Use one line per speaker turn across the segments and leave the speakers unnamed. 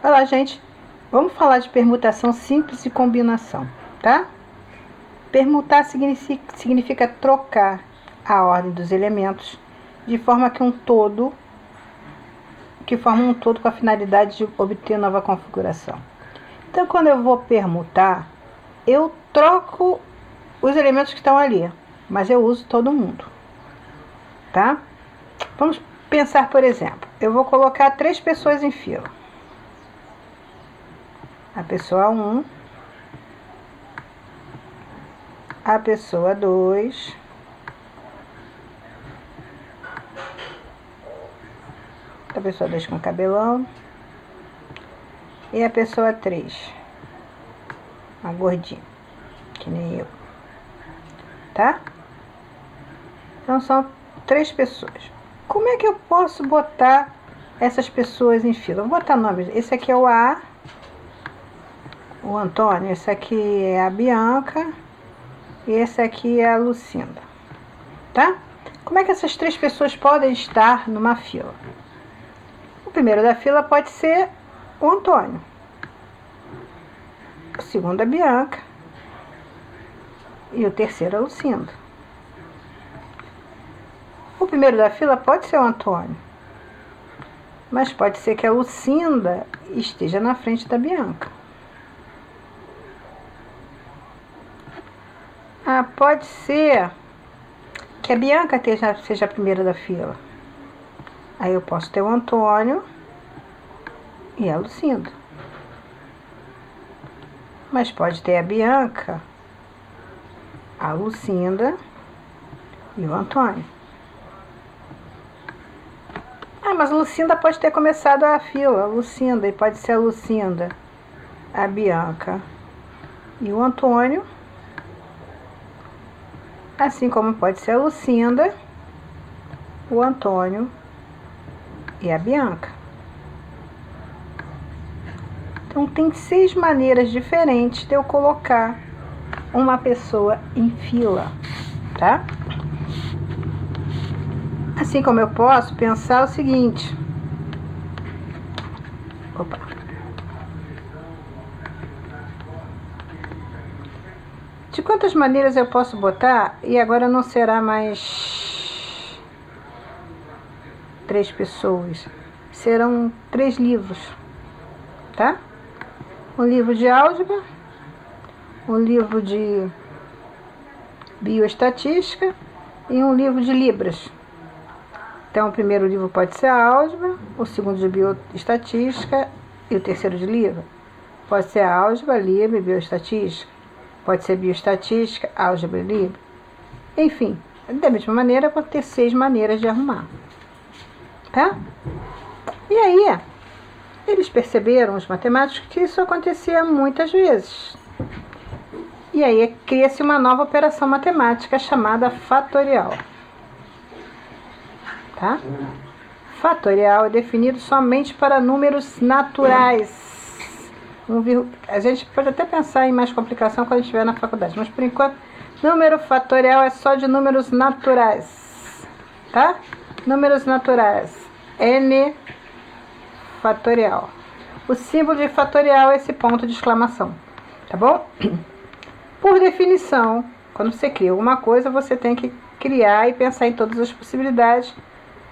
Olá, gente. Vamos falar de permutação simples e combinação, tá? Permutar significa trocar a ordem dos elementos de forma que forma um todo com a finalidade de obter nova configuração. Então, quando eu vou permutar, eu troco os elementos que estão ali, mas eu uso todo mundo, tá? Vamos pensar, por exemplo, eu vou colocar 3 pessoas em fila. A pessoa 1, a pessoa 2, a pessoa 2 com cabelão e a pessoa 3, a gordinha, que nem eu, tá? Então são 3 pessoas. Como é que eu posso botar essas pessoas em fila? Vou botar nomes. Esse aqui é o A, o Antônio, esse aqui é a Bianca e esse aqui é a Lucinda, tá? Como é que essas 3 pessoas podem estar numa fila? O primeiro da fila pode ser o Antônio, o segundo a Bianca e o terceiro a Lucinda. O primeiro da fila pode ser o Antônio, mas pode ser que a Lucinda esteja na frente da Bianca. Pode ser que a Bianca seja a primeira da fila. Aí eu posso ter o Antônio e a Lucinda. Mas pode ter a Bianca, a Lucinda e o Antônio. Mas a Lucinda pode ter começado a fila, a Lucinda, e pode ser a Lucinda, a Bianca e o Antônio, assim como pode ser a Lucinda, o Antônio e a Bianca. Então tem 6 maneiras diferentes de eu colocar uma pessoa em fila, tá? Assim como eu posso pensar o seguinte. De quantas maneiras eu posso botar? E agora não será mais 3 pessoas. Serão 3 livros, tá? Um livro de álgebra, um livro de bioestatística e um livro de Libras. Então, o primeiro livro pode ser a álgebra, o segundo de bioestatística e o terceiro de Libra. Pode ser a álgebra, Libra e bioestatística. Pode ser bioestatística, álgebra e Libra. Enfim, da mesma maneira, pode ter 6 maneiras de arrumar. Tá? E aí, eles perceberam, os matemáticos, que isso acontecia muitas vezes. E aí, cria-se uma nova operação matemática chamada fatorial. Tá? Fatorial é definido somente para números naturais. A gente pode até pensar em mais complicação quando estiver na faculdade, mas por enquanto, número fatorial é só de números naturais, tá? Números naturais, n fatorial. O símbolo de fatorial é esse ponto de exclamação, tá bom? Por definição, quando você cria alguma coisa, você tem que criar e pensar em todas as possibilidades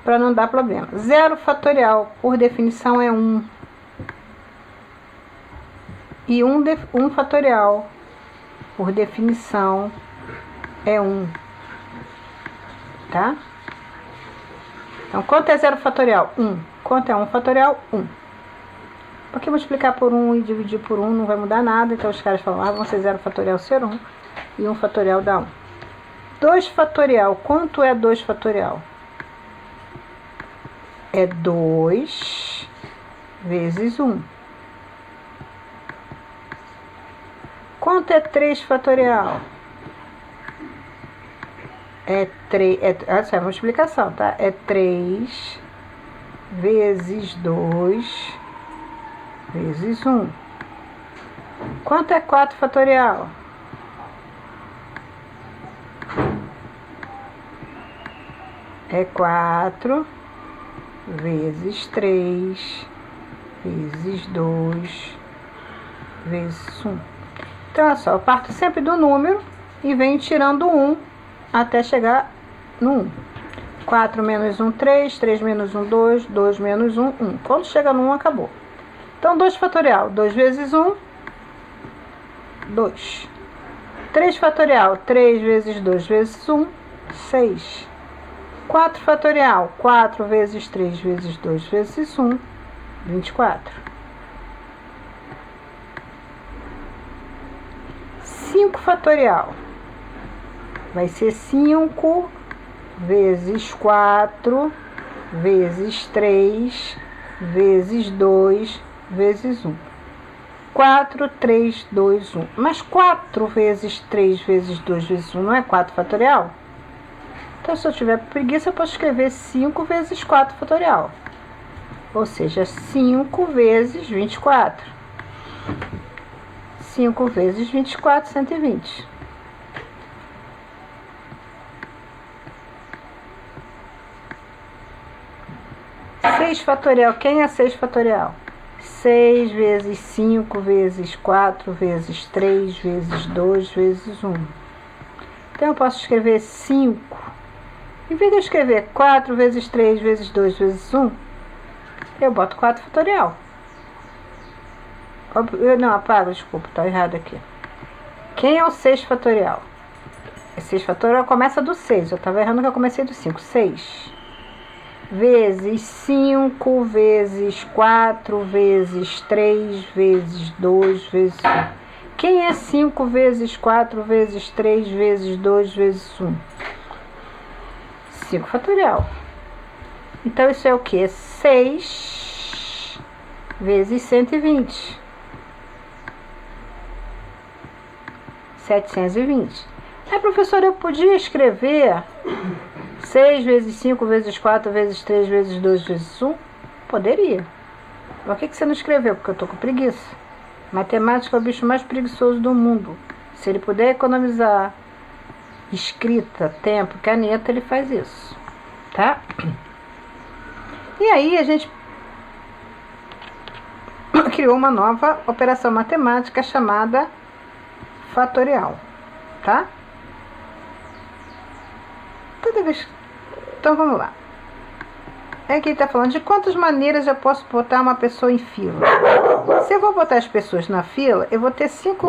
para não dar problema. 0 fatorial, por definição, é 1. E 1 fatorial, por definição, é 1. Tá? Então, quanto é 0 fatorial? 1. Quanto é 1 fatorial? 1. Porque multiplicar por 1 e dividir por 1 não vai mudar nada. Então, os caras falam, vão ser 0 fatorial ser 1. E 1 fatorial dá 1. 2 fatorial. Quanto é 2 fatorial? É 2 vezes 1. Quanto é 3 fatorial? Essa é a multiplicação, tá? É 3 vezes 2 vezes 1. Quanto é 4 fatorial? É 4 vezes 3 vezes 2 vezes 1. Então, olha só, eu parto sempre do número e venho tirando 1 até chegar no 1. 4 menos 1, 3. 3 menos 1, 2. 2 menos 1, 1. Quando chega no 1, acabou. Então, 2 fatorial. 2 vezes 1, 2. 3 fatorial. 3 vezes 2 vezes 1, 6. 4 fatorial. 4 vezes 3 vezes 2 vezes 1, 24. 5 fatorial. Vai ser 5 vezes 4 vezes 3 vezes 2 vezes 1. 4, 3, 2, 1. Mas 4 vezes 3 vezes 2 vezes 1 não é 4 fatorial? Então, se eu tiver preguiça, eu posso escrever 5 vezes 4 fatorial. Ou seja, 5 vezes 24. 5 vezes 24, 120. 6 fatorial. Quem é 6 fatorial? 6 vezes 5 vezes 4 vezes 3 vezes 2 vezes 1. Então, eu posso escrever 5. Em vez de eu escrever 4 vezes 3 vezes 2 vezes 1, eu boto 4 fatorial. Não, apago, desculpa, está errado aqui. Quem é o 6 fatorial? O 6 fatorial começa do 6. Eu estava errando que eu comecei do 5. 6 vezes 5 vezes 4 vezes 3 vezes 2 vezes 1. Quem é 5 vezes 4 vezes 3 vezes 2 vezes 1? 5 fatorial. Então, isso é o que? 6 vezes 120. 720. Aí, professora, eu podia escrever 6 vezes 5 vezes 4 vezes 3 vezes 2 vezes 1? Poderia. Por que você não escreveu? Porque eu estou com preguiça. Matemática é o bicho mais preguiçoso do mundo. Se ele puder economizar escrita, tempo, caneta, ele faz isso. Tá? E aí a gente criou uma nova operação matemática chamada fatorial. Tá? Toda vez. Então vamos lá. Aqui ele está falando de quantas maneiras eu posso botar uma pessoa em fila. Se eu vou botar as pessoas na fila, eu vou ter cinco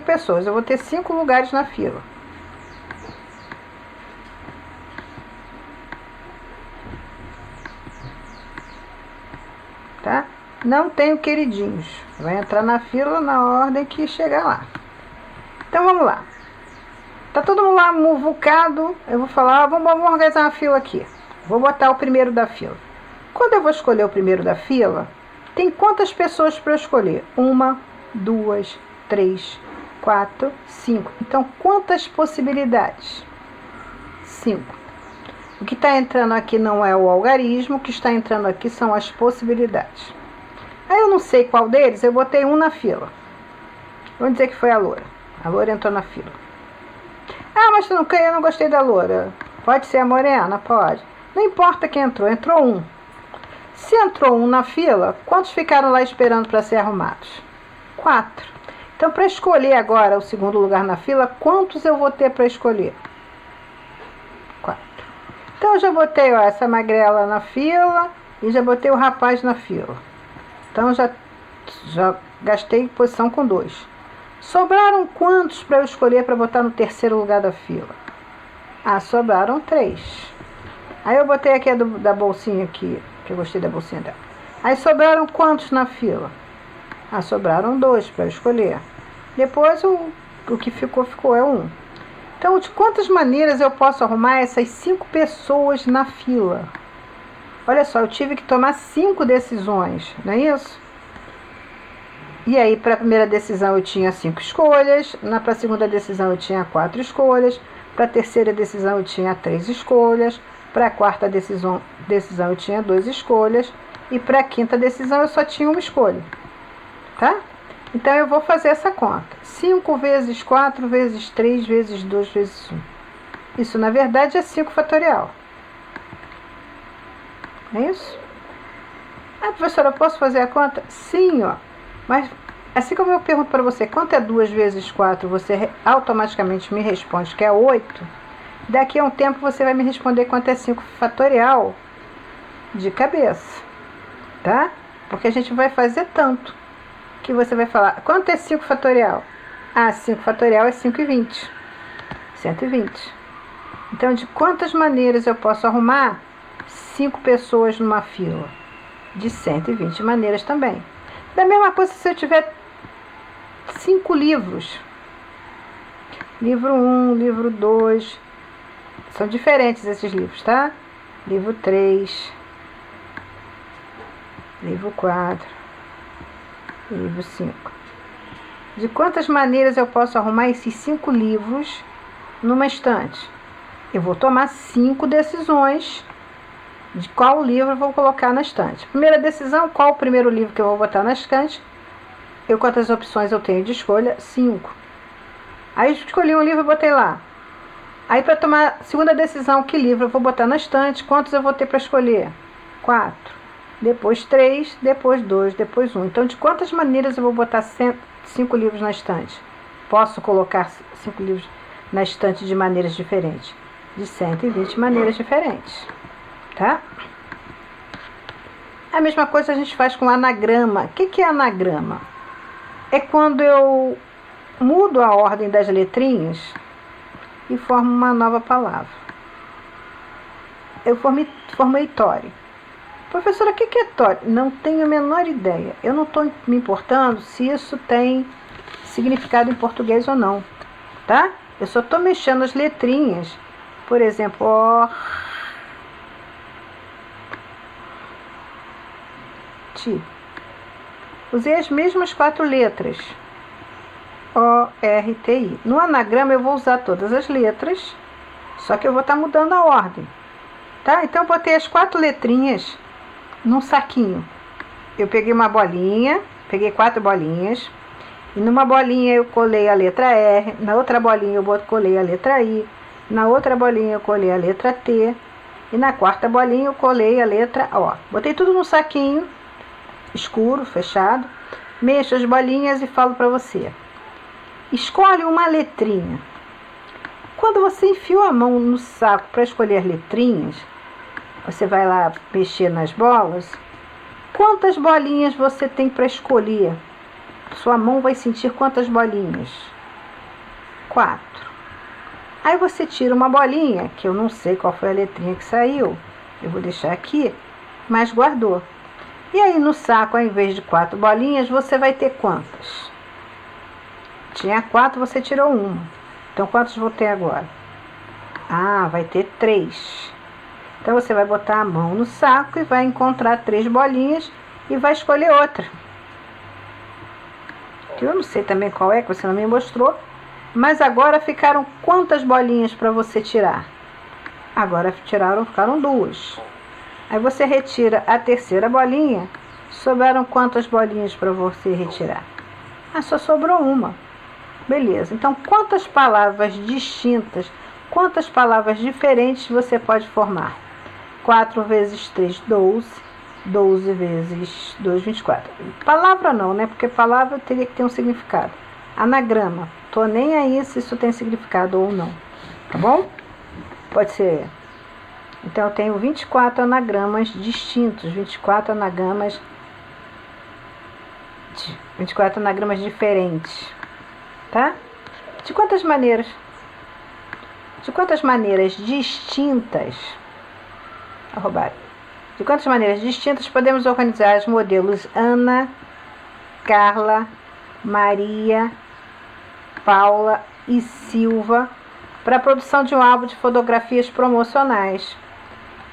pessoas. Eu vou ter 5 lugares na fila. Tá? Não tenho queridinhos. Vai entrar na fila na ordem que chegar lá. Então vamos lá. Tá todo mundo lá muvucado. Eu vou falar, vamos organizar uma fila aqui. Vou botar o primeiro da fila. Quando eu vou escolher o primeiro da fila, tem quantas pessoas para eu escolher? 1, 2, 3, 4, 5. Então, quantas possibilidades? 5. O que está entrando aqui não é o algarismo, o que está entrando aqui são as possibilidades. Aí eu não sei qual deles, eu botei um na fila. Vamos dizer que foi a loura. A loura entrou na fila. Ah, mas eu não gostei da loura. Pode ser a morena? Pode. Não importa quem entrou, entrou um. Se entrou um na fila, quantos ficaram lá esperando para ser arrumados? 4. Então, para escolher agora o segundo lugar na fila, quantos eu vou ter para escolher? 4. Então, eu já botei essa magrela na fila e já botei o rapaz na fila. Então, já gastei posição com 2. Sobraram quantos para eu escolher para botar no terceiro lugar da fila? Ah, sobraram 3. Aí eu botei aqui a da bolsinha aqui, que eu gostei da bolsinha dela. Aí sobraram quantos na fila? Ah, sobraram 2 para eu escolher. Depois o que ficou, é 1. Então, de quantas maneiras eu posso arrumar essas 5 pessoas na fila? Olha só, eu tive que tomar 5 decisões, não é isso? E aí, para a primeira decisão eu tinha 5 escolhas, para a segunda decisão eu tinha 4 escolhas, para a terceira decisão eu tinha 3 escolhas, para a quarta decisão eu tinha 2 escolhas, e para a quinta decisão eu só tinha uma escolha. Tá? Então eu vou fazer essa conta. 5 vezes 4 vezes 3 vezes 2 vezes 1. Isso, na verdade, é 5 fatorial. É isso? Ah, professora, eu posso fazer a conta? Sim, ó. Mas assim como eu pergunto para você quanto é 2 vezes 4, você automaticamente me responde que é 8. Daqui a um tempo você vai me responder quanto é 5 fatorial de cabeça, tá? Porque a gente vai fazer tanto que você vai falar, quanto é 5 fatorial? Ah, 5 fatorial é 5,20. 120. Então, de quantas maneiras eu posso arrumar 5 pessoas numa fila? De 120 maneiras também. Da mesma coisa se eu tiver 5 livros. Livro 1, livro 2. São diferentes esses livros, tá? Livro 3. Livro 4. Livro 5. De quantas maneiras eu posso arrumar esses 5 livros numa estante? Eu vou tomar 5 decisões de qual livro eu vou colocar na estante. Primeira decisão, qual o primeiro livro que eu vou botar na estante? Quantas opções eu tenho de escolha? 5. Aí escolhi um livro e botei lá. Aí para tomar a segunda decisão, que livro eu vou botar na estante? Quantos eu vou ter para escolher? 4. Depois 3, depois 2, depois 1. Então, de quantas maneiras eu vou botar 5 livros na estante? Posso colocar 5 livros na estante de maneiras diferentes? De 120 maneiras diferentes. Tá? A mesma coisa a gente faz com anagrama. O que é anagrama? É quando eu mudo a ordem das letrinhas e formo uma nova palavra. Eu formei Tori. Professora, o que é Tori? Não tenho a menor ideia. Eu não estou me importando se isso tem significado em português ou não. Tá? Eu só estou mexendo as letrinhas. Por exemplo, O, T. Usei as mesmas 4 letras. O, R, T, I. No anagrama eu vou usar todas as letras, só que eu vou estar mudando a ordem. Tá? Então eu botei as 4 letrinhas num saquinho. Eu peguei uma bolinha, peguei 4 bolinhas, e numa bolinha eu colei a letra R, na outra bolinha eu colei a letra I, na outra bolinha eu colei a letra T, e na quarta bolinha eu colei a letra O. Botei tudo num saquinho escuro, fechado, mexo as bolinhas e falo para você. Escolhe uma letrinha. Quando você enfiou a mão no saco para escolher letrinhas, você vai lá mexer nas bolas. Quantas bolinhas você tem para escolher? Sua mão vai sentir quantas bolinhas? 4. Aí você tira uma bolinha, que eu não sei qual foi a letrinha que saiu. Eu vou deixar aqui, mas guardou. E aí no saco, ao invés de 4 bolinhas, você vai ter quantas? Tinha 4, você tirou uma. Então, quantos vou ter agora? Ah, vai ter 3. Então, você vai botar a mão no saco e vai encontrar 3 bolinhas e vai escolher outra. Que eu não sei também qual é, que você não me mostrou. Mas agora ficaram quantas bolinhas para você tirar? Agora ficaram 2. Aí você retira a terceira bolinha. Sobraram quantas bolinhas para você retirar? Ah, só sobrou uma. Beleza, então quantas palavras distintas, quantas palavras diferentes você pode formar? 4 vezes 3, 12. 12 vezes 2, 24. Palavra não, né? Porque palavra teria que ter um significado. Anagrama, tô nem aí se isso tem significado ou não. Tá bom? Pode ser. Então eu tenho 24 anagramas distintos, 24 anagramas diferentes. Tá? De quantas maneiras? De quantas maneiras distintas? De quantas maneiras distintas podemos organizar os modelos Ana, Carla, Maria, Paula e Silva para a produção de um álbum de fotografias promocionais,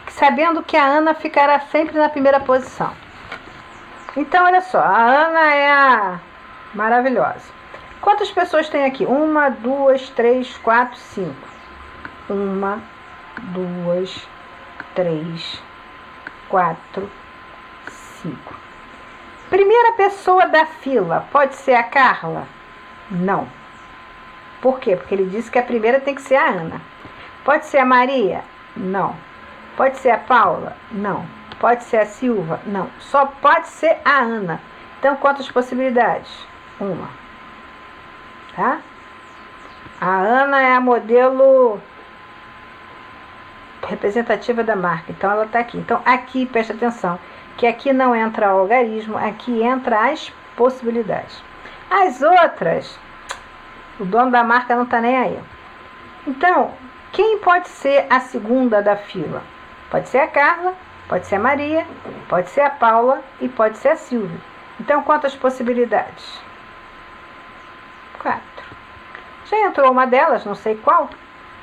sabendo que a Ana ficará sempre na primeira posição. Então, olha só, a Ana é a maravilhosa. Quantas pessoas tem aqui? 1, 2, 3, 4, 5. 1, 2, 3, 4, 5. Primeira pessoa da fila, pode ser a Carla? Não. Por quê? Porque ele disse que a primeira tem que ser a Ana. Pode ser a Maria? Não. Pode ser a Paula? Não. Pode ser a Silva? Não, só pode ser a Ana. Então, quantas possibilidades? Uma. Tá? A Ana é a modelo representativa da marca, então ela está aqui. Então, aqui, presta atenção, que aqui não entra o algarismo, aqui entra as possibilidades. As outras, o dono da marca não está nem aí. Então, quem pode ser a segunda da fila? Pode ser a Carla, pode ser a Maria, pode ser a Paula e pode ser a Silvia. Então, quantas possibilidades? 4. Já entrou uma delas, não sei qual,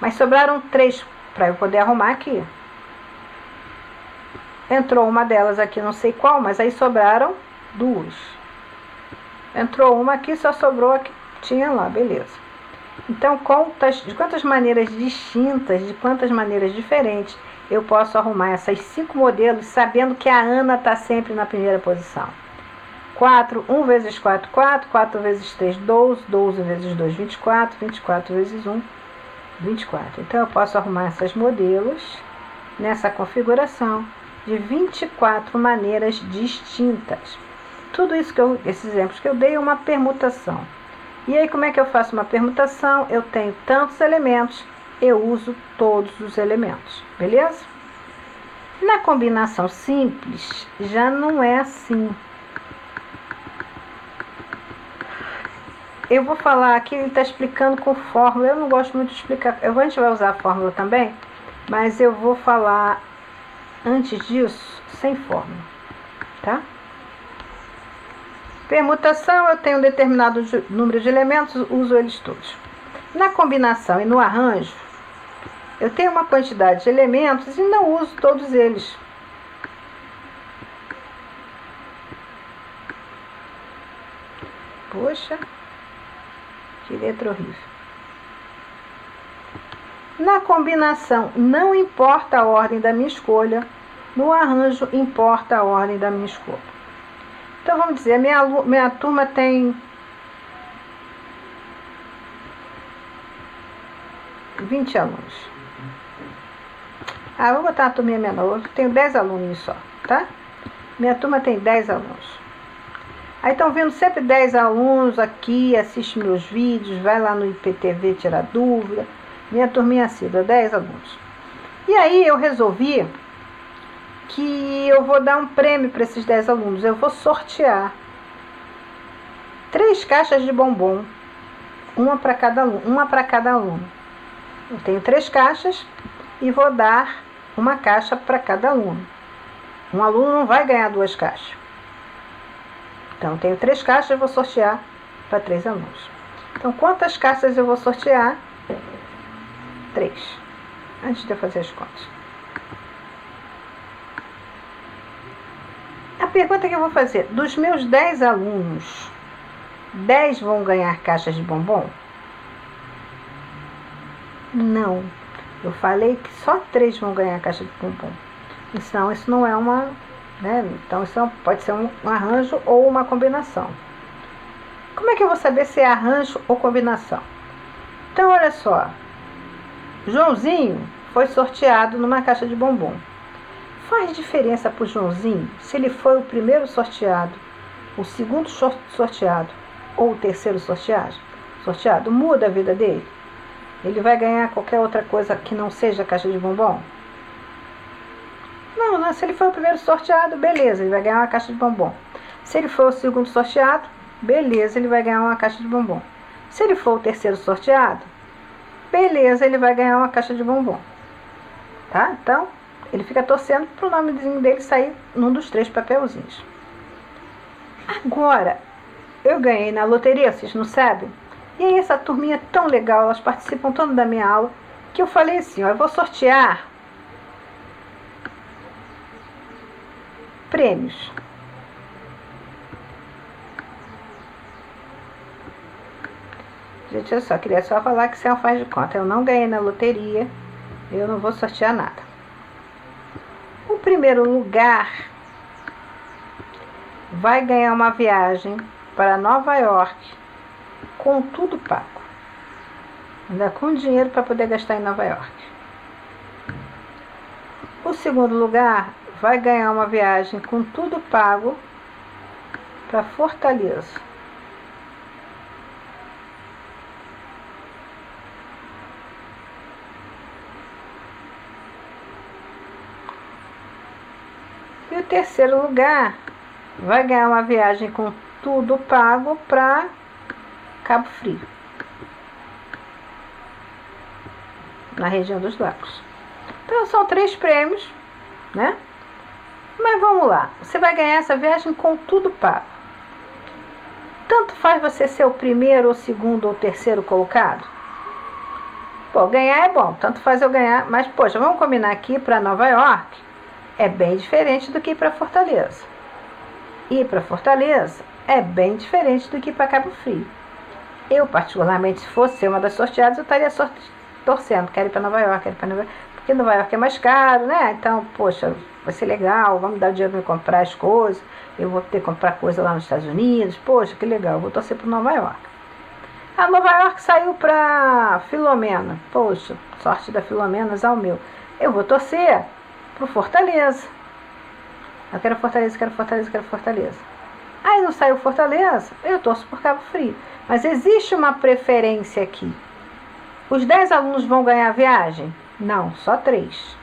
mas sobraram 3 para eu poder arrumar aqui. Entrou uma delas aqui, não sei qual, mas aí sobraram 2. Entrou uma aqui, só sobrou a que tinha lá, beleza. Então, de quantas maneiras distintas, de quantas maneiras diferentes, eu posso arrumar essas 5 modelos, sabendo que a Ana está sempre na primeira posição. 4, 1 vezes 4, 4, 4 vezes 3, 12, 12 vezes 2, 24, 24 vezes 1, 24. Então, eu posso arrumar esses modelos nessa configuração de 24 maneiras distintas. Tudo isso esses exemplos que eu dei é uma permutação. E aí, como é que eu faço uma permutação? Eu tenho tantos elementos, eu uso todos os elementos, beleza? Na combinação simples, já não é assim. Eu vou falar aqui, ele está explicando com fórmula. Eu não gosto muito de explicar. A gente vai usar a fórmula também, mas eu vou falar antes disso, sem fórmula, tá? Permutação, eu tenho um determinado número de elementos, uso eles todos. Na combinação e no arranjo, eu tenho uma quantidade de elementos e não uso todos eles. Poxa, que letra horrível. Na combinação, não importa a ordem da minha escolha. No arranjo, importa a ordem da minha escolha. Então, vamos dizer, minha turma tem 20 alunos. Vou botar uma turminha menor. Eu tenho 10 alunos só, tá? Minha turma tem 10 alunos. Aí estão vindo sempre 10 alunos aqui, assiste meus vídeos, vai lá no IPTV tirar dúvida. Minha turminha assídua, 10 alunos. E aí eu resolvi que eu vou dar um prêmio para esses 10 alunos. Eu vou sortear 3 caixas de bombom, uma para cada aluno. Eu tenho 3 caixas e vou dar uma caixa para cada aluno. Um aluno não vai ganhar 2 caixas. Então, eu tenho 3 caixas e vou sortear para 3 alunos. Então, quantas caixas eu vou sortear? 3. Antes de eu fazer as contas. A pergunta que eu vou fazer: dos meus 10 alunos, 10 vão ganhar caixas de bombom? Não. Eu falei que só 3 vão ganhar caixa de bombom. Então, isso não é uma... Então, isso pode ser um arranjo ou uma combinação. Como é que eu vou saber se é arranjo ou combinação? Então, olha só. Joãozinho foi sorteado numa caixa de bombom. Faz diferença para o Joãozinho se ele foi o primeiro sorteado, o segundo sorteado ou o terceiro sorteado? Muda a vida dele? Ele vai ganhar qualquer outra coisa que não seja caixa de bombom? Não, se ele foi o primeiro sorteado, beleza, ele vai ganhar uma caixa de bombom. Se ele for o segundo sorteado, beleza, ele vai ganhar uma caixa de bombom. Se ele for o terceiro sorteado, beleza, ele vai ganhar uma caixa de bombom. Tá? Então, ele fica torcendo para o nomezinho dele sair num dos 3 papelzinhos. Agora, eu ganhei na loteria, vocês não sabem? E aí essa turminha é tão legal, elas participam tanto da minha aula, que eu falei assim, eu vou sortear prêmios. Gente, eu só queria falar que isso é um faz de conta. Eu não ganhei na loteria, eu não vou sortear nada. O primeiro lugar vai ganhar uma viagem para Nova York com tudo pago. Ainda com dinheiro para poder gastar em Nova York. O segundo lugar vai ganhar uma viagem com tudo pago para Fortaleza. E o terceiro lugar vai ganhar uma viagem com tudo pago para Cabo Frio, na região dos lagos. Então são 3 prêmios, né? Mas vamos lá, você vai ganhar essa viagem com tudo pago. Tanto faz você ser o primeiro, ou segundo, ou terceiro colocado? Pô, ganhar é bom, tanto faz eu ganhar, mas poxa, vamos combinar aqui para Nova York, é bem diferente do que ir para Fortaleza. Ir para Fortaleza é bem diferente do que ir para Cabo Frio. Eu, particularmente, se fosse ser uma das sorteadas, eu estaria torcendo. Quero ir para Nova York, porque Nova York é mais caro, né? Então, poxa, vai ser legal, vamos dar o dinheiro para me comprar as coisas, eu vou ter que comprar coisa lá nos Estados Unidos, poxa, que legal, eu vou torcer para Nova York. A Nova York saiu para Filomena, poxa, sorte da Filomena, ao meu. Eu vou torcer para Fortaleza. Eu quero Fortaleza, quero Fortaleza, quero Fortaleza. Aí não saiu Fortaleza, eu torço por Cabo Frio. Mas existe uma preferência aqui. Os 10 alunos vão ganhar a viagem? Não, só 3.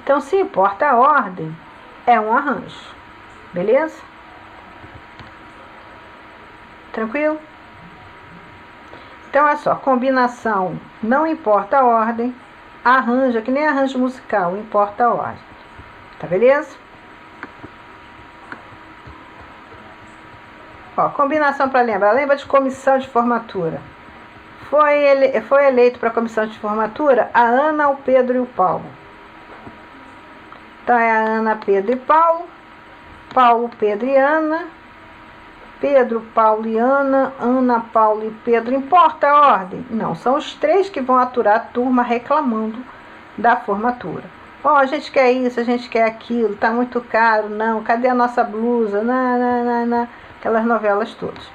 Então, se importa a ordem, é um arranjo. Beleza? Tranquilo? Então, é só, combinação, não importa a ordem, arranjo, que nem arranjo musical, importa a ordem. Tá beleza? Ó, combinação para lembrar. Lembra de comissão de formatura. Foi eleito para a comissão de formatura a Ana, o Pedro e o Paulo. Então é a Ana, Pedro e Paulo. Paulo, Pedro e Ana. Pedro, Paulo e Ana. Ana, Paulo e Pedro. Importa a ordem? Não, são os 3 que vão aturar a turma reclamando da formatura. Ó, a gente quer isso, a gente quer aquilo, tá muito caro, não. Cadê a nossa blusa? Não. Aquelas novelas todas.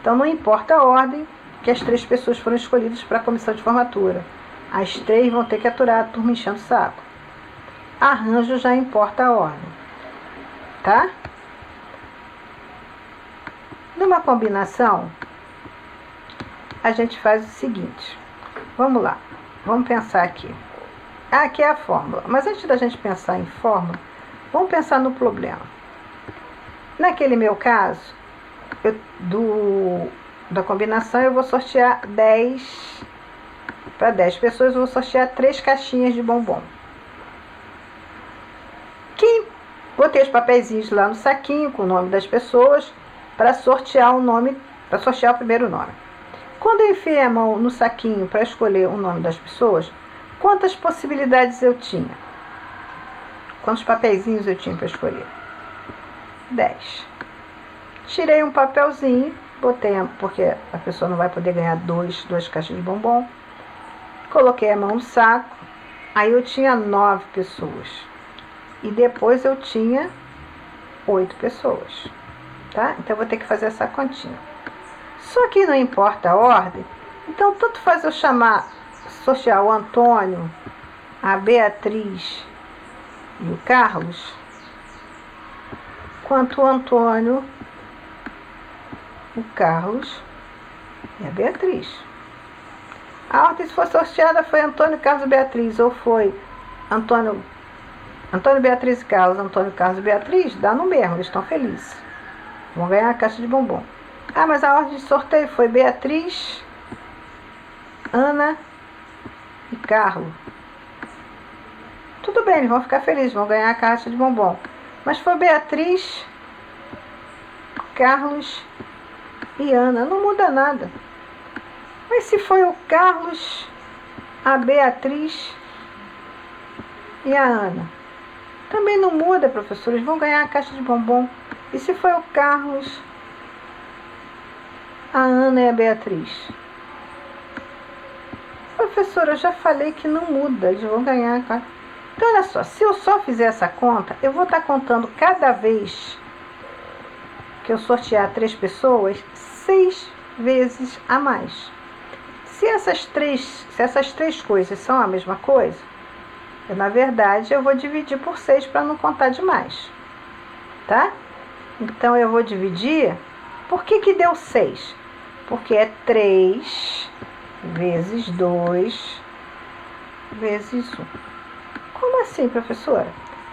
Então não importa a ordem, que as 3 pessoas foram escolhidas para a comissão de formatura. As 3 vão ter que aturar a turma enchendo o saco. Arranjo já importa a ordem. Tá? Numa combinação, a gente faz o seguinte. Vamos lá. Vamos pensar aqui. Aqui é a fórmula. Mas antes da gente pensar em fórmula, vamos pensar no problema. Naquele meu caso, da combinação, eu vou sortear 10. Para 10 pessoas, eu vou sortear 3 caixinhas de bombom. Botei os papeizinhos lá no saquinho com o nome das pessoas para sortear o nome, para sortear o primeiro nome. Quando eu enfiei a mão no saquinho para escolher o nome das pessoas, quantas possibilidades eu tinha? Quantos papeizinhos eu tinha para escolher? 10. Tirei um papelzinho, botei, porque a pessoa não vai poder ganhar duas caixas de bombom. Coloquei a mão no saco, aí eu tinha 9 pessoas. E depois eu tinha 8 pessoas, tá? Então eu vou ter que fazer essa continha. Só que não importa a ordem, então tanto faz eu sortear o Antônio, a Beatriz e o Carlos, quanto o Antônio, o Carlos e a Beatriz. A ordem, se for sorteada, foi Antônio, Carlos e Beatriz, ou foi Antônio, Beatriz e Carlos, Antônio, Carlos e Beatriz, dá no mesmo, eles estão felizes. Vão ganhar a caixa de bombom. Ah, mas a ordem de sorteio foi Beatriz, Ana e Carlos. Tudo bem, eles vão ficar felizes, vão ganhar a caixa de bombom. Mas foi Beatriz, Carlos e Ana, não muda nada. Mas se foi o Carlos, a Beatriz e a Ana, também não muda, professor, eles vão ganhar a caixa de bombom. E se foi o Carlos, a Ana e a Beatriz? Professora, eu já falei que não muda, eles vão ganhar a caixa. Então, olha só, se eu só fizer essa conta, eu vou estar contando cada vez que eu sortear 3 pessoas, 6 vezes a mais. Se essas três coisas são a mesma coisa, Na verdade, eu vou dividir por 6 para não contar demais, tá? Então, eu vou dividir. Por que deu 6? Porque é 3 vezes 2 vezes 1. Como assim, professora?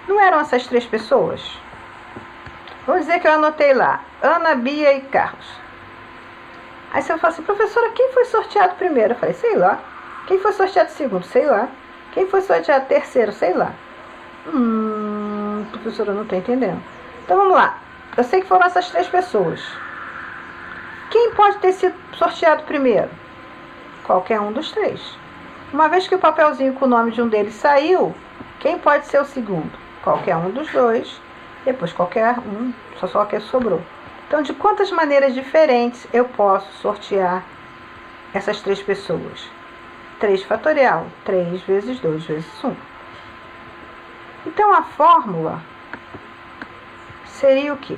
Não eram essas 3 pessoas? Vamos dizer que eu anotei lá, Ana, Bia e Carlos. Aí você fala assim, professora, quem foi sorteado primeiro? Eu falei, sei lá. Quem foi sorteado segundo? Sei lá. Quem foi sorteado terceiro? Sei lá. Professora, eu não estou entendendo. Então vamos lá. Eu sei que foram essas 3 pessoas. Quem pode ter sido sorteado primeiro? Qualquer um dos 3. Uma vez que o papelzinho com o nome de um deles saiu, quem pode ser o segundo? Qualquer um dos 2. Depois qualquer um, só que sobrou. Então, de quantas maneiras diferentes eu posso sortear essas 3 pessoas? 3 fatorial. 3 vezes 2 vezes 1. Então, a fórmula seria o quê?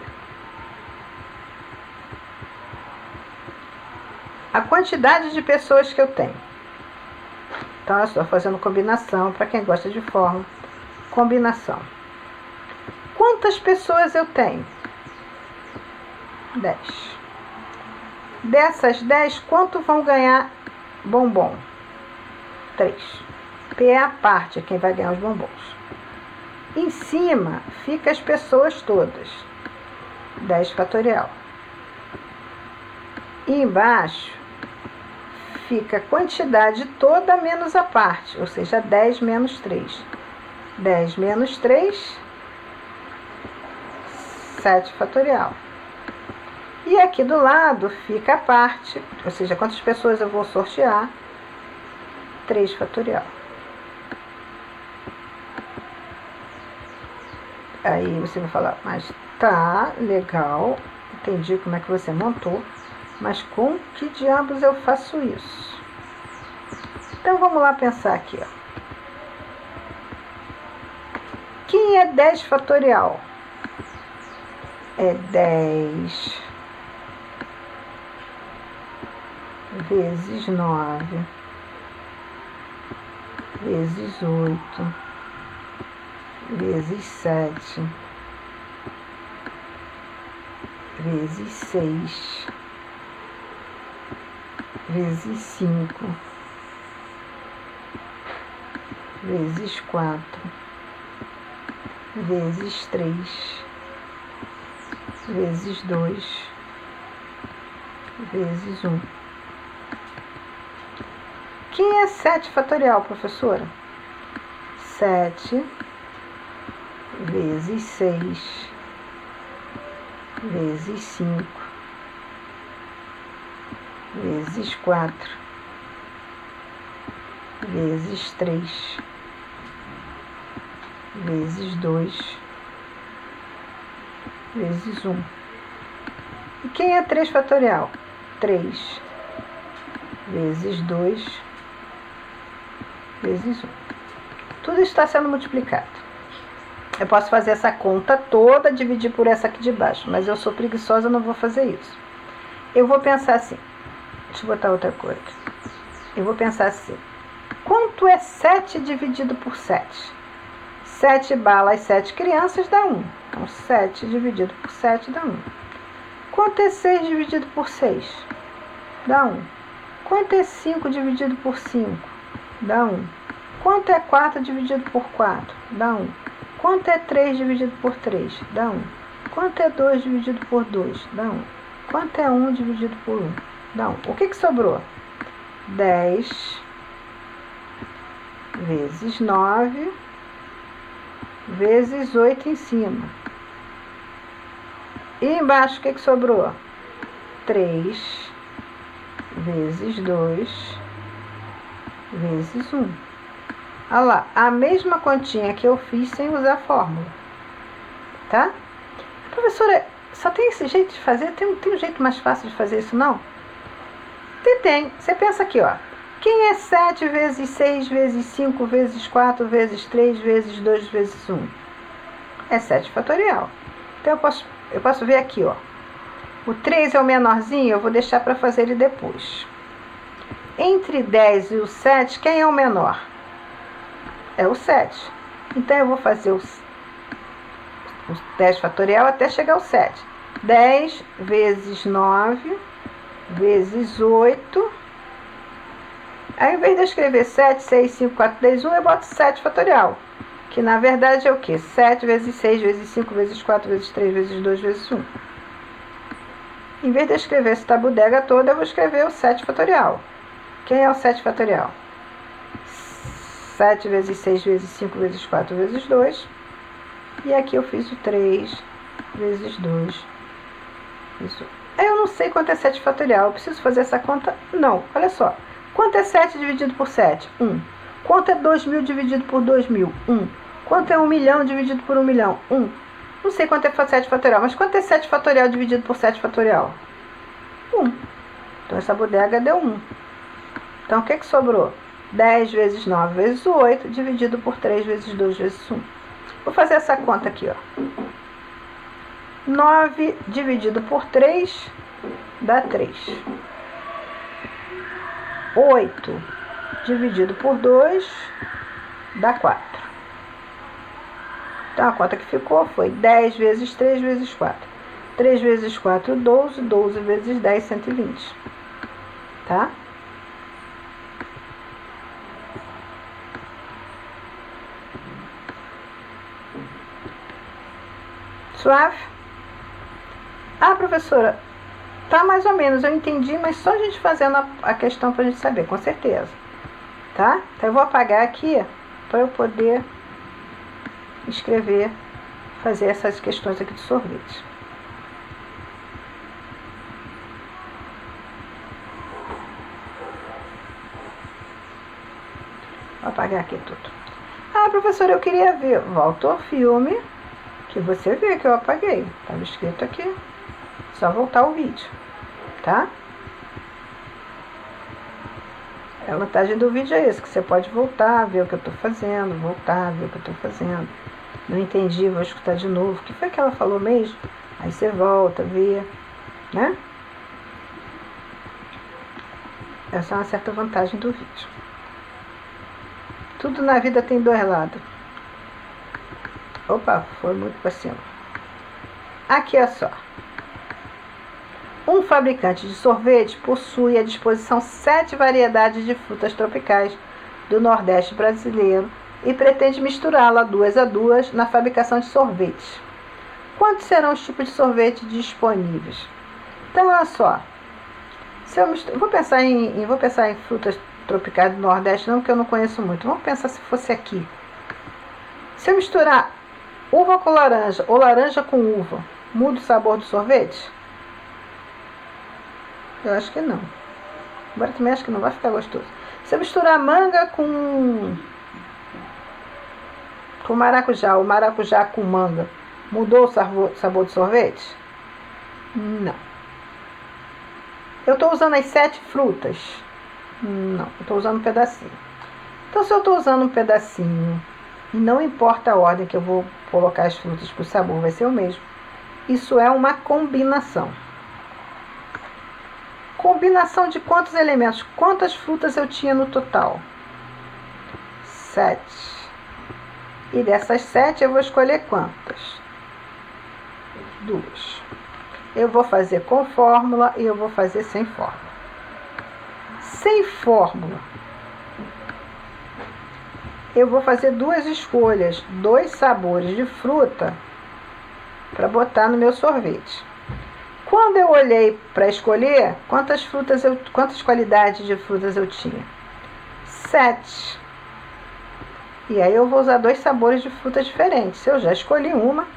A quantidade de pessoas que eu tenho. Então, eu estou fazendo combinação, para quem gosta de fórmula, combinação. Quantas pessoas eu tenho? 10. Dessas 10, quanto vão ganhar bombom? 3. P é a parte, é quem vai ganhar os bombons. Em cima, fica as pessoas todas. 10 fatorial. E embaixo, fica a quantidade toda menos a parte, ou seja, 10 menos 3. 10 menos 3, 7 fatorial. E aqui do lado fica a parte, ou seja, quantas pessoas eu vou sortear? 3 fatorial. Aí você vai falar, mas tá legal, entendi como é que você montou, mas com que diabos eu faço isso? Então vamos lá pensar aqui, ó. Quem é 10 fatorial? É 10 vezes 9 vezes 8 vezes 7 vezes 6 vezes 5 vezes 4 vezes 3 vezes 2 vezes 1. Quem é 7 fatorial, professora? 7 vezes 6 vezes 5 vezes 4 vezes 3 vezes 2 vezes 1. E quem é 3 fatorial? 3 vezes 2 vezes 1. Tudo está sendo multiplicado. Eu posso fazer essa conta toda, dividir por essa aqui de baixo, mas eu sou preguiçosa, não vou fazer isso. Eu vou pensar assim, deixa eu botar outra cor aqui. Eu vou pensar assim, quanto é 7 dividido por 7? 7 balas, 7 crianças dá 1. Então, 7 dividido por 7 dá 1. Quanto é 6 dividido por 6? Dá 1. Quanto é 5 dividido por 5? Dá 1. Quanto é 4 dividido por 4? Dá 1. Quanto é 3 dividido por 3? Dá 1. Quanto é 2 dividido por 2? Dá 1. Quanto é 1 dividido por 1? Dá 1. O que sobrou? 10 vezes 9 vezes 8 em cima. E embaixo o que sobrou? 3 vezes 2 vezes 1. Olha lá, a mesma continha que eu fiz sem usar a fórmula. Tá? Professora, só tem esse jeito de fazer? Tem um jeito mais fácil de fazer isso, não? Tem. Você pensa aqui, ó. Quem é 7 vezes 6 vezes 5 vezes 4 vezes 3 vezes 2 vezes 1? É 7 fatorial. Então, eu posso ver aqui, ó. O 3 é o menorzinho, eu vou deixar para fazer ele depois. Entre 10 e o 7, quem é o menor? é o 7. Então, eu vou fazer o 10 fatorial até chegar ao 7. 10 vezes 9 vezes 8. Aí, ao invés de eu escrever 7, 6, 5, 4, 3, 1, eu boto 7 fatorial. Que, na verdade, é o quê? 7 vezes 6 vezes 5 vezes 4 vezes 3 vezes 2 vezes 1. Em vez de eu escrever essa bodega toda, eu vou escrever o 7 fatorial. Quem é o 7 fatorial? 7 vezes 6 vezes 5 vezes 4 vezes 2. E aqui eu fiz o 3 vezes 2. Isso. Eu não sei quanto é 7 fatorial. Eu preciso fazer essa conta? Não. Olha só. Quanto é 7 dividido por 7? 1. Quanto é 2.000 dividido por 2.000? 1. Quanto é 1 milhão dividido por 1 milhão? 1. Não sei quanto é 7 fatorial, mas quanto é 7 fatorial dividido por 7 fatorial? 1. Então, essa bodega deu 1. Então, o que sobrou? 10 vezes 9 vezes 8, dividido por 3 vezes 2 vezes 1. Vou fazer essa conta aqui, ó. 9 dividido por 3 dá 3. 8 dividido por 2 dá 4. Então, a conta que ficou foi 10 vezes 3 vezes 4. 3 vezes 4, 12. 12 vezes 10, 120. Tá? Suave? Ah, professora, tá mais ou menos, eu entendi, mas só a gente fazendo a questão pra gente saber, com certeza. Tá? Então, eu vou apagar aqui para eu poder escrever, fazer essas questões aqui de sorvete. Vou apagar aqui tudo. Ah, professora, eu queria ver. Volta ao filme, que você vê que eu apaguei. Estava escrito aqui. Só voltar o vídeo, tá? A vantagem do vídeo é esse, que você pode voltar, ver o que eu estou fazendo, voltar, ver o que eu estou fazendo. Não entendi, vou escutar de novo. O que foi que ela falou mesmo? Aí você volta, vê, né? Essa é uma certa vantagem do vídeo. Tudo na vida tem dois lados. Opa, foi muito para cima. Aqui é só. Um fabricante de sorvete possui à disposição 7 variedades de frutas tropicais do Nordeste brasileiro e pretende misturá-la duas a duas na fabricação de sorvetes. Quantos serão os tipos de sorvete disponíveis? Então, olha só. Se eu vou pensar em frutas tropicais do Nordeste, não, que eu não conheço muito. Vamos pensar se fosse aqui. Se eu misturar uva com laranja ou laranja com uva, muda o sabor do sorvete? Eu acho que não. Agora também acho que não vai ficar gostoso. Se eu misturar manga com maracujá, ou maracujá com manga, mudou o sabor do sorvete? Não. Eu estou usando as 7 frutas? Não, eu estou usando um pedacinho. Então, se eu estou usando um pedacinho, e não importa a ordem que eu vou colocar as frutas, que o sabor vai ser o mesmo, isso é uma combinação. Combinação de quantos elementos? Quantas frutas eu tinha no total? 7. E dessas 7 eu vou escolher quantas? 2. Eu vou fazer com fórmula e eu vou fazer sem fórmula. Sem fórmula, eu vou fazer 2 escolhas, 2 sabores de fruta para botar no meu sorvete. Quando eu olhei para escolher, quantas qualidades de frutas eu tinha? 7. E aí eu vou usar 2 sabores de fruta diferentes. Se eu já escolhi uma,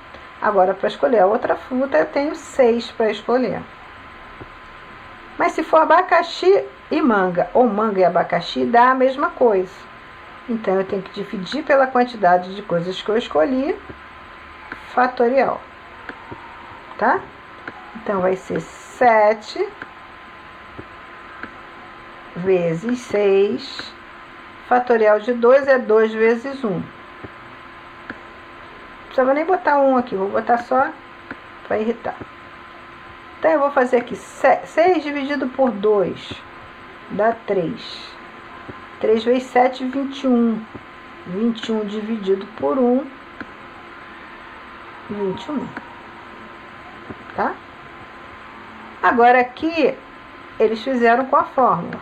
agora para escolher a outra fruta eu tenho 6 para escolher. Mas se for abacaxi e manga, ou manga e abacaxi, dá a mesma coisa. Então eu tenho que dividir pela quantidade de coisas que eu escolhi, fatorial. Tá? Então, vai ser 7 vezes 6. Fatorial de 2 é 2 vezes 1. Não precisava nem botar 1 aqui, vou botar só para irritar. Então, eu vou fazer aqui 6 dividido por 2 dá 3. 3 vezes 7, 21. 21 dividido por 1, 21. Tá? Agora aqui, eles fizeram com a fórmula.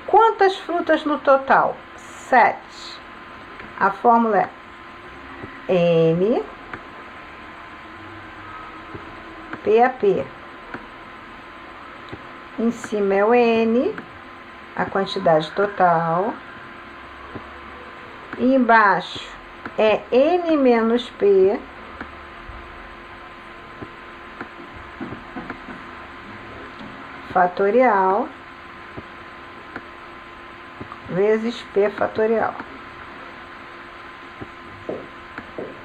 Quantas frutas no total? 7. A fórmula é N PAP. Em cima é o N, a quantidade total. E embaixo é N menos P fatorial vezes P fatorial.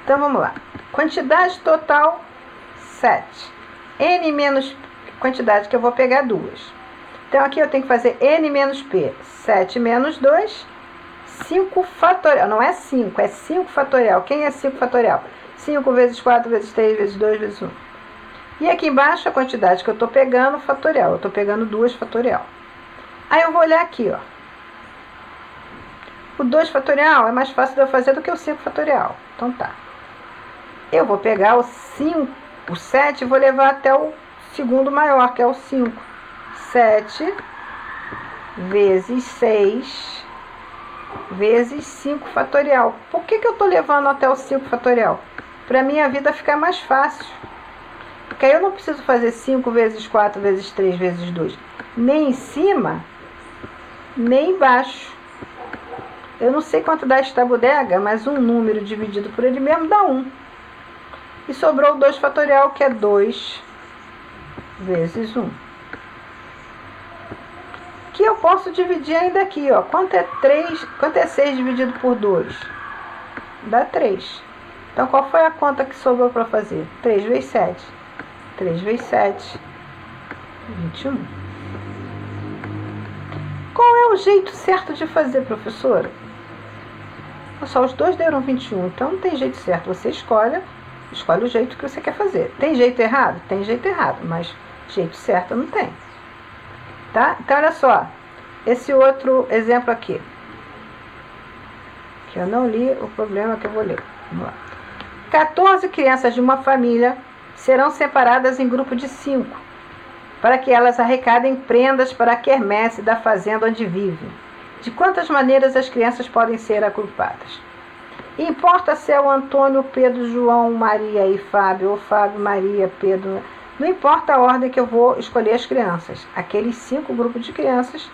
Então, vamos lá. Quantidade total, 7. N menos quantidade que eu vou pegar 2. Então, aqui eu tenho que fazer N menos P. 7 menos 2, 5 fatorial. Não é 5, é 5 fatorial. Quem é 5 fatorial? 5 vezes 4 vezes 3 vezes 2 vezes 1. E aqui embaixo a quantidade que eu estou pegando, fatorial. Eu estou pegando 2 fatorial. Aí eu vou olhar aqui, ó. O 2 fatorial é mais fácil de eu fazer do que o 5 fatorial. Então tá. Eu vou pegar o 5, o 7 e vou levar até o segundo maior, que é o 5. 7 vezes 6 vezes 5 fatorial. Por que eu estou levando até o 5 fatorial? Para minha vida ficar mais fácil. Porque aí eu não preciso fazer 5 vezes 4 vezes 3 vezes 2. Nem em cima, nem embaixo. Eu não sei quanto dá esta bodega, mas um número dividido por ele mesmo dá 1. E sobrou o 2 fatorial, que é 2 vezes 1. Que eu posso dividir ainda aqui, ó. Quanto é 6 dividido por 2? Dá 3. Então, qual foi a conta que sobrou para fazer? 3 vezes 7. 3 vezes 7, 21. Qual é o jeito certo de fazer, professora? Só os dois deram 21, então não tem jeito certo. Você escolhe o jeito que você quer fazer. Tem jeito errado? Tem jeito errado, mas jeito certo não tem. Tá? Então, olha só. Esse outro exemplo aqui. Que eu não li, o problema é que eu vou ler. Vamos lá. 14 crianças de uma família serão separadas em grupo de 5, para que elas arrecadem prendas para a quermesse da fazenda onde vivem. De quantas maneiras as crianças podem ser agrupadas? Importa se é o Antônio, Pedro, João, Maria e Fábio, ou Fábio, Maria, Pedro. Não importa a ordem que eu vou escolher as crianças. Aqueles 5 grupos de crianças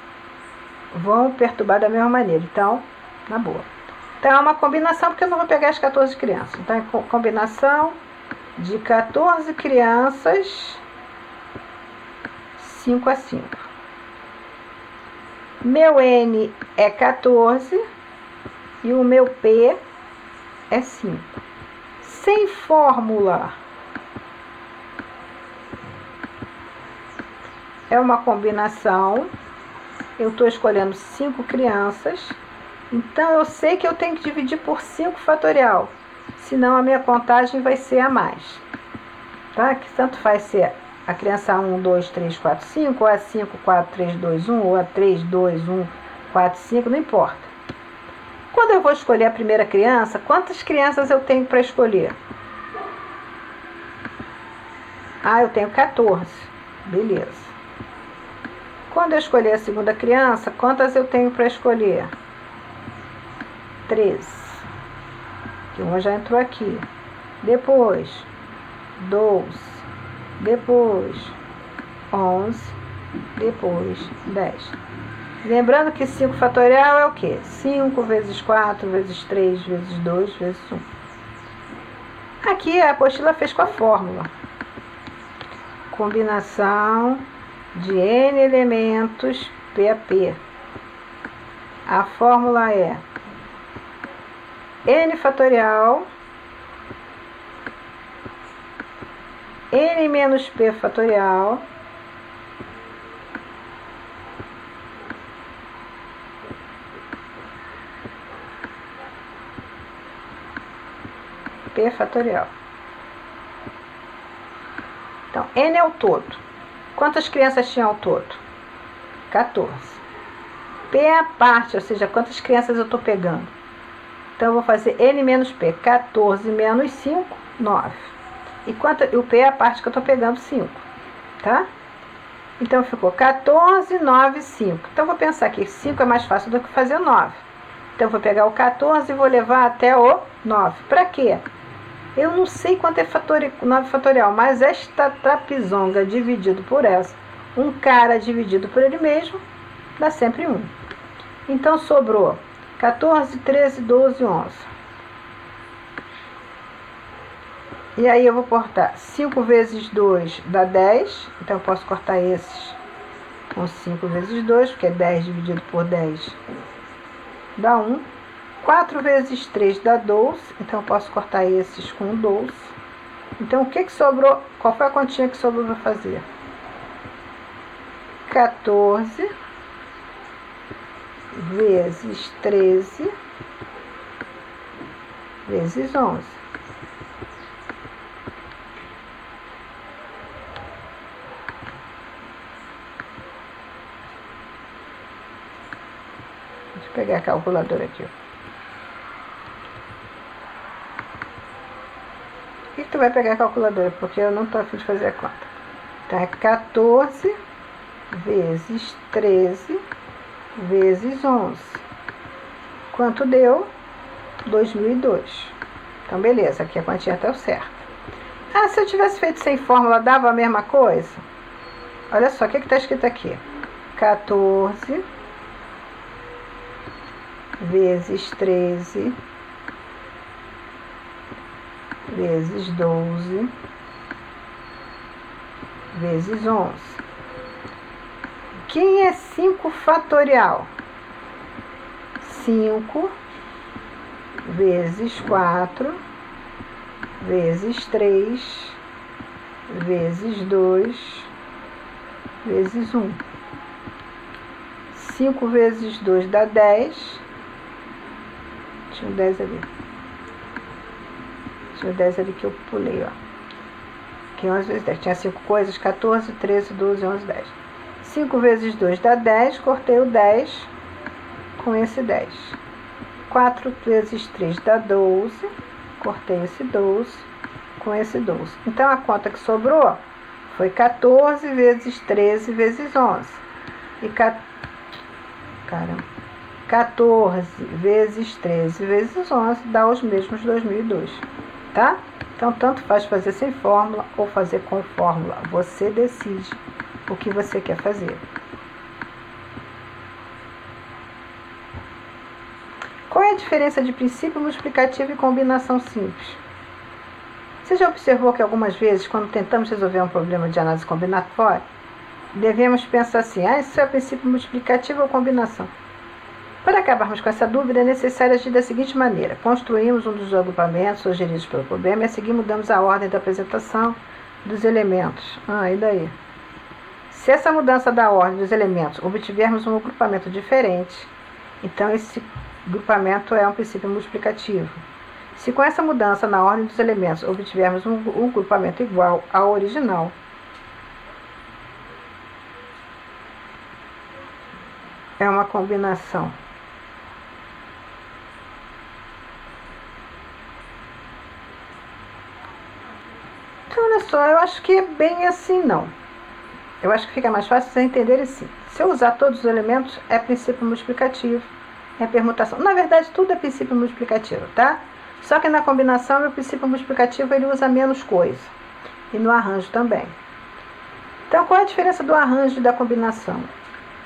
vão perturbar da mesma maneira. Então, na boa. Então, é uma combinação, porque eu não vou pegar as 14 crianças. Então, é combinação de 14 crianças, 5 a 5. Meu N é 14 e o meu P é 5. Sem fórmula. É uma combinação. Eu estou escolhendo 5 crianças. Então, eu sei que eu tenho que dividir por 5 fatorial. Senão, a minha contagem vai ser a mais. Tá? Que tanto faz ser a criança 1, 2, 3, 4, 5, ou a 5, 4, 3, 2, 1, ou a 3, 2, 1, 4, 5, não importa. Quando eu vou escolher a primeira criança, quantas crianças eu tenho para escolher? Eu tenho 14. Beleza. Quando eu escolher a segunda criança, quantas eu tenho para escolher? 13. Que uma já entrou aqui. Depois, 12. Depois, 11. Depois, 10. Lembrando que 5 fatorial é o quê? 5 vezes 4 vezes 3 vezes 2 vezes 1. Aqui a apostila fez com a fórmula. Combinação de N elementos PAP. A fórmula é N fatorial N menos P fatorial P fatorial. Então, N é o todo. Quantas crianças tinham ao todo? 14. P é a parte, ou seja, quantas crianças eu estou pegando? Então, eu vou fazer N menos P. 14 menos 5, 9. E o P é a parte que eu estou pegando 5, tá? Então, ficou 14, 9, 5. Então, eu vou pensar que 5 é mais fácil do que fazer 9. Então, eu vou pegar o 14 e vou levar até o 9. Para quê? Eu não sei quanto é 9 fatorial, mas esta trapezonga dividido por essa, um cara dividido por ele mesmo, dá sempre 1. Então, sobrou 14, 13, 12, 11. E aí eu vou cortar 5 vezes 2 dá 10. Então, eu posso cortar esses com 5 vezes 2, porque 10 dividido por 10 dá 1. 4 vezes 3 dá 12. Então, eu posso cortar esses com 12. Então, o que sobrou? Qual foi a continha que sobrou para fazer? 14 vezes 13 vezes 11. Deixa eu pegar a calculadora aqui. Por que tu vai pegar a calculadora? Porque eu não estou a fim de fazer a conta. Então, é 14 vezes 13 vezes 11. Quanto deu? 2002. Então, beleza, aqui a quantia está certa. Ah, se eu tivesse feito sem fórmula, dava a mesma coisa? Olha só, o que está escrito aqui? 14 vezes 13 vezes 12 vezes 11. Quem é 5 fatorial? 5 vezes 4 vezes 3 vezes 2 vezes 1. 5 vezes 2 dá 10. Tinha um 10 ali. Tinha um 10 ali que eu pulei, ó. Aqui 11 vezes 10. Tinha 5 coisas: 14, 13, 12, 11, 10. 5 vezes 2 dá 10. Cortei o 10 com esse 10. 4 vezes 3 dá 12. Cortei esse 12 com esse 12. Então, a conta que sobrou foi 14 vezes 13 vezes 11. E 14 vezes 13 vezes 11 dá os mesmos 2002, tá? Então, tanto faz fazer sem fórmula ou fazer com fórmula. Você decide o que você quer fazer. Qual é a diferença de princípio multiplicativo e combinação simples? Você já observou que algumas vezes, quando tentamos resolver um problema de análise combinatória, devemos pensar assim: isso é princípio multiplicativo ou combinação? Para acabarmos com essa dúvida, é necessário agir da seguinte maneira: construímos um dos agrupamentos sugeridos pelo problema e a seguir mudamos a ordem da apresentação dos elementos. E daí? Se essa mudança da ordem dos elementos obtivermos um agrupamento diferente, então esse grupamento é um princípio multiplicativo. Se com essa mudança na ordem dos elementos obtivermos um grupamento igual ao original, é uma combinação. Então, olha só, eu acho que é bem assim não. Eu acho que fica mais fácil vocês entenderem assim. Se eu usar todos os elementos, é princípio multiplicativo, é permutação. Na verdade, tudo é princípio multiplicativo, tá? Só que na combinação, o princípio multiplicativo ele usa menos coisa. E no arranjo também. Então, qual é a diferença do arranjo e da combinação?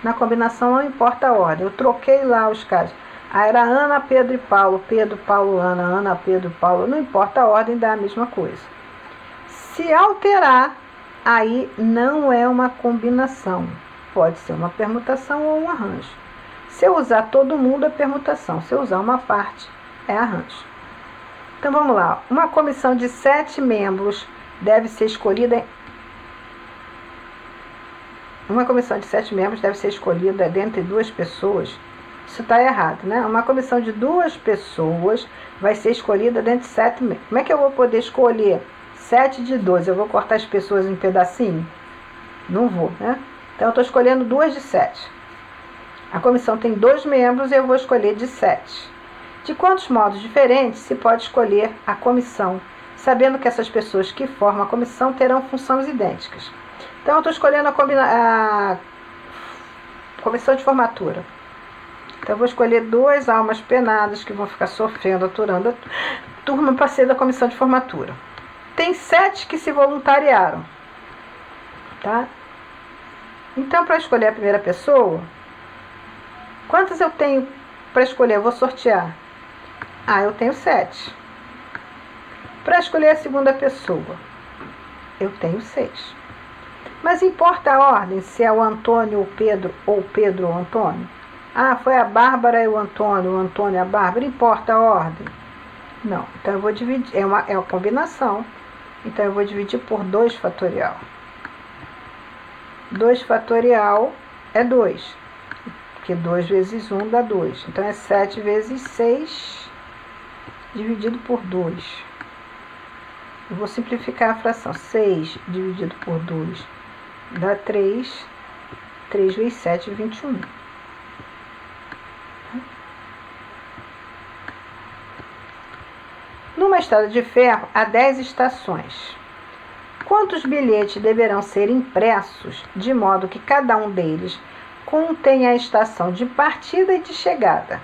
Na combinação não importa a ordem. Eu troquei lá os caras. Era Ana, Pedro e Paulo. Pedro, Paulo, Ana. Ana, Pedro, Paulo. Não importa a ordem, dá a mesma coisa. Se alterar, aí não é uma combinação. Pode ser uma permutação ou um arranjo. Se eu usar todo mundo, é permutação. Se eu usar uma parte, é arranjo. Então, vamos lá. Uma comissão de 7 membros deve ser escolhida... Uma comissão de 7 membros deve ser escolhida dentre 2 pessoas. Isso está errado, né? Uma comissão de 2 pessoas vai ser escolhida dentre 7 membros. Como é que eu vou poder escolher 7 de 12? Eu vou cortar as pessoas em pedacinho? Não vou, né? Então, eu estou escolhendo 2 de 7. A comissão tem 2 membros e eu vou escolher de 7. De quantos modos diferentes se pode escolher a comissão, sabendo que essas pessoas que formam a comissão terão funções idênticas? Então, eu estou escolhendo a comissão de formatura. Então, eu vou escolher 2 almas penadas que vão ficar sofrendo, aturando a turma para ser da comissão de formatura. Tem 7 que se voluntariaram. Tá? Então, para escolher a primeira pessoa, quantas eu tenho para escolher? Eu vou sortear. Eu tenho 7. Para escolher a segunda pessoa, eu tenho 6. Mas importa a ordem, se é o Antônio ou Pedro, ou Pedro ou Antônio? Foi a Bárbara e o Antônio e a Bárbara. Importa a ordem? Não. Então, eu vou dividir. É uma combinação. Então, eu vou dividir por 2 fatorial. 2 fatorial é 2. Porque 2 vezes 1 dá 2. Então, é 7 vezes 6 dividido por 2. Eu vou simplificar a fração. 6 dividido por 2 dá 3. 3 vezes 7, 21. Numa estrada de ferro, há 10 estações. Quantos bilhetes deverão ser impressos de modo que cada um deles contenha a estação de partida e de chegada?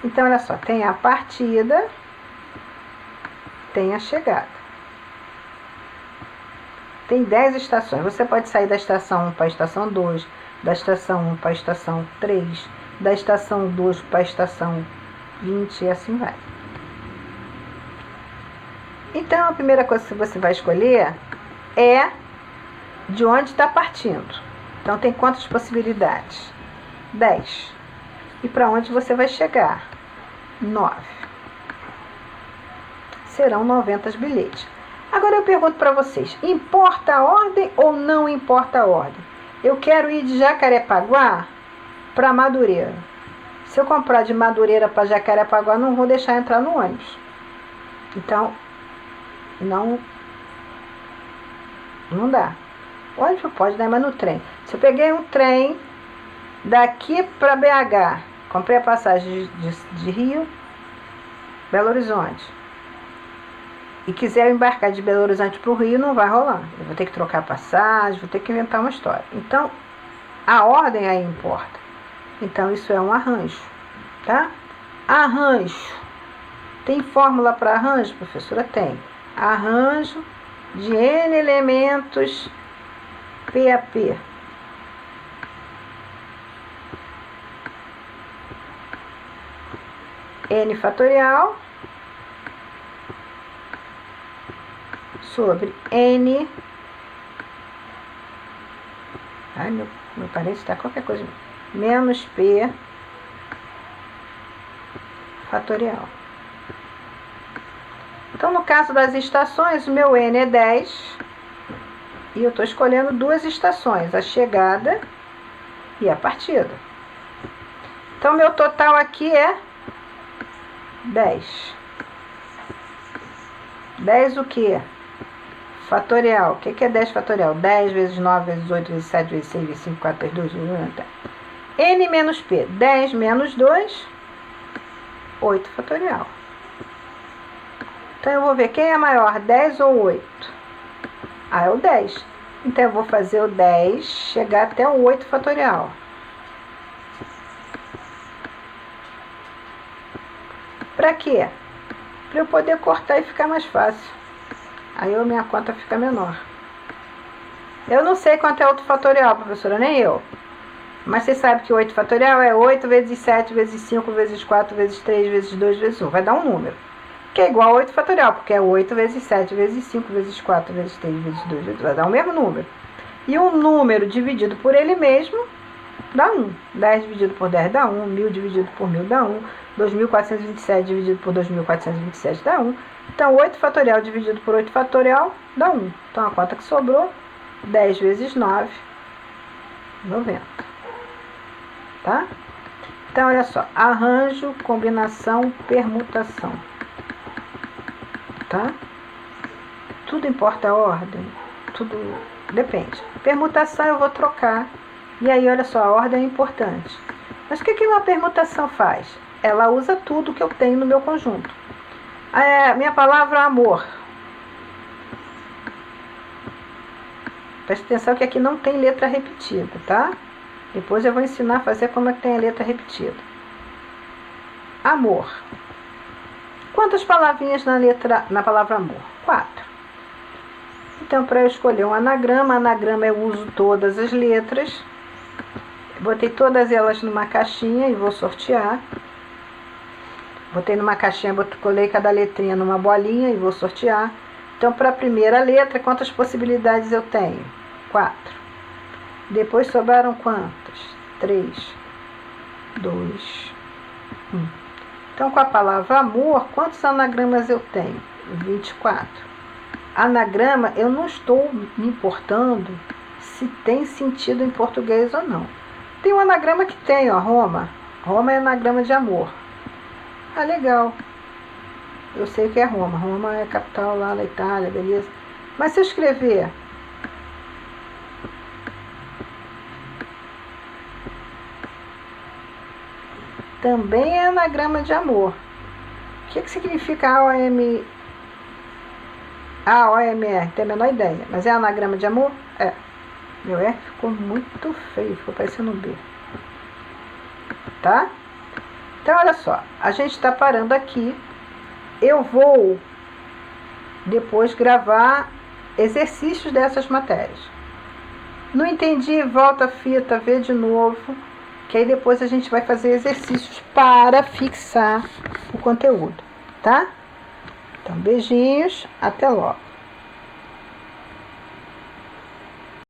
Então, olha só, tem a partida, tem a chegada. Tem 10 estações. Você pode sair da estação 1 para a estação 2, da estação 1 para a estação 3, da estação 2 para a estação 20 e assim vai. Então, a primeira coisa que você vai escolher é de onde está partindo. Então, tem quantas possibilidades? 10. E para onde você vai chegar? 9. Serão 90 bilhetes. Agora eu pergunto para vocês, importa a ordem ou não importa a ordem? Eu quero ir de Jacarepaguá para Madureira. Se eu comprar de Madureira para Jacarepaguá, não vou deixar entrar no ônibus. Então, não dá. O ônibus pode, né? Mas no trem. Se eu peguei um trem daqui para BH, comprei a passagem de Rio, Belo Horizonte, e quiser embarcar de Belo Horizonte para o Rio, não vai rolar. Eu vou ter que trocar a passagem, vou ter que inventar uma história. Então, a ordem aí importa. Então, isso é um arranjo, tá? Arranjo. Tem fórmula para arranjo, professora? Tem. Arranjo de N elementos PAP. N fatorial sobre N. Ai, meu parente está qualquer coisa. Menos P fatorial. Então, no caso das estações, o meu N é 10. E eu estou escolhendo 2 estações, a chegada e a partida. Então, meu total aqui é 10. 10 o quê? Fatorial. O que é 10 fatorial? 10 vezes 9 vezes 8 vezes 7 vezes 6 vezes 5, 4 vezes 2 vezes 1. N menos P. 10 menos 2, 8 fatorial. Então, eu vou ver quem é maior, 10 ou 8? É o 10. Então, eu vou fazer o 10 chegar até o 8 fatorial. Para quê? Para eu poder cortar e ficar mais fácil. Aí a minha conta fica menor. Eu não sei quanto é 8 fatorial, professora, nem eu. Mas você sabe que 8 fatorial é 8 vezes 7 vezes 5 vezes 4 vezes 3 vezes 2 vezes 1. Vai dar um número. Que é igual a 8 fatorial, porque é 8 vezes 7 vezes 5 vezes 4 vezes 3 vezes 2 vezes 1. Vai dar o mesmo número. E um número dividido por ele mesmo dá 1. 10 dividido por 10 dá 1. 1000 dividido por 1000 dá 1. 2427 dividido por 2427 dá 1. Então, 8 fatorial dividido por 8 fatorial dá 1. Então, a conta que sobrou, 10 vezes 9, 90. Tá? Então, olha só. Arranjo, combinação, permutação. Tá? Tudo importa a ordem. Tudo depende. Permutação eu vou trocar E aí, olha só, a ordem é importante. Mas o que uma permutação faz? Ela usa tudo que eu tenho no meu conjunto. Minha palavra amor. Preste atenção que aqui não tem letra repetida, tá? Depois eu vou ensinar a fazer como é que tem a letra repetida. Amor. Quantas palavrinhas na palavra amor? 4. Então, para eu escolher um anagrama eu uso todas as letras. Botei todas elas numa caixinha e vou sortear. Botei numa caixinha, colei cada letrinha numa bolinha e vou sortear. Então, para a primeira letra, quantas possibilidades eu tenho? 4. Depois sobraram quantas? 3, 2, 1. Então, com a palavra amor, quantos anagramas eu tenho? 24. Anagrama, eu não estou me importando se tem sentido em português ou não. Tem um anagrama que tem, ó, Roma. Roma é anagrama de amor. Ah, legal. Eu sei o que é Roma. Roma é a capital lá da Itália, beleza? Mas se eu escrever também é anagrama de amor. O que significa AOMR? Tem a menor ideia. Mas é anagrama de amor? É. Meu R ficou muito feio, ficou parecendo um B. Tá? Então, olha só. A gente está parando aqui. Eu vou depois gravar exercícios dessas matérias. Não entendi? Volta a fita, vê de novo. Que aí depois a gente vai fazer exercícios para fixar o conteúdo, tá? Então, beijinhos, até logo.